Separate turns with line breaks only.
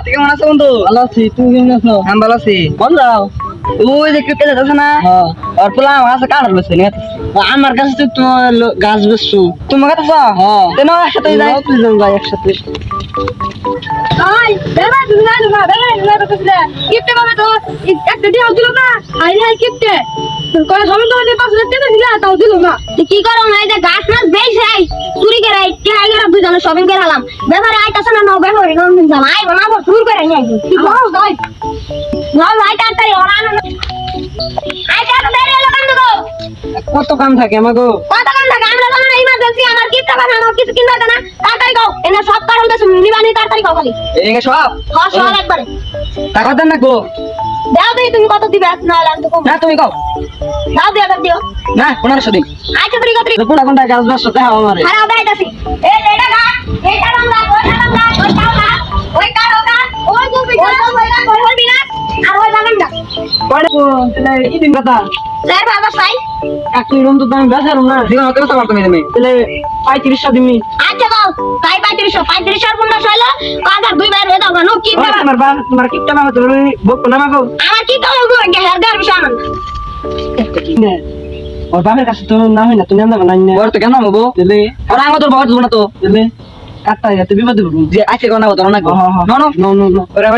তুই কেমন আছো বন্ধু?
ভালো আছি, তুমি কেমন আছো?
আমি ভালো আছি।
কোন যাও?
ওই যে ক্রিকেট যাচ্ছে না, আর পোলা আমার কাছে কাটার বসে নিয়ে
আমার কাছে তো তোমার গাছ বেচছো।
তোমার কাছে
হ্যাঁ।
তেন একসাথে যাই।
দুজন যাই একসাথে।
আই বেলা দুলা দুলা বেলা দুলা কইছিলে কিপটে বাবা তো একটা দিও দিল না আই হাই কিপটে কোন সব তো নে পাশে তে দিলা তাও দিল না কি করো না এই যে গাছ মাছ বেশ আই চুরি করে আই কে আইরা দুজন শপিং করে হলাম ব্যাপারে আইতাছ না নাও ব্যাপারে কোন দিন জাম আই বানা বড় চুরি করে নিয়ে কি বড় যাই নাও লাইট আনতাই ওরা না আই তা তো বেরে লাগান দেবো
কত কাম থাকে আমাগো?
কত কাম থাকে আমরা জানা না ইমার্জেন্সি আমার কিপটা বানানো কিছু কিনবা না তাড়াতাড়ি গাও এনে সব কারণ দেছ নিবানি তাড়াতাড়ি গাও খালি
এদিকে সব
হ্যাঁ সব একবারে
টাকা দেন না গো।
দাও দেই তুমি কত দিবে না হলে আমি তো কম
না তুমি কও।
দাও দিয়ে দিও
না 1500 দিন।
আচ্ছা তুই কত
কোন কোনটা গাছ বেচছো দেখাও আমারে।
খারাপ দেখাইতাছি এই এটা গা এটা রংলা ওইটা রংলা ওই কাওলা ওই কাওলা ওই তুমি ওই বিনা আর ওই বাগানটা
পরে তাহলে কি দিন কথা?
স্যার বাবা সাই
একটু রুম তো দাম বেচারো না।
জীবন কত তোমার তুমি তুমি।
তাহলে 3500 দিমি।
আচ্ছা দাও তাই 3500 আর 1500 হলো কাদার দুই বাইরে হয়ে দাও না কি
ওই
দেবা
তোমার কিপটা বাবা তুমি বক না মাগো।
আমার কি তো হলো গেহার দেওয়ার বিষয় আমার
ওর বাবার কাছে তো না হয় না, তুমি আনবা না না।
ওর তো কেন হবো?
তাহলে
ওরা আমার তোর বাবা দিব না তো।
তাহলে কাটটা যাতে বিপদে পড়বো।
যে আছে কোন না তো না গো।
হ্যাঁ হ্যাঁ
no no
no no no.
ওরা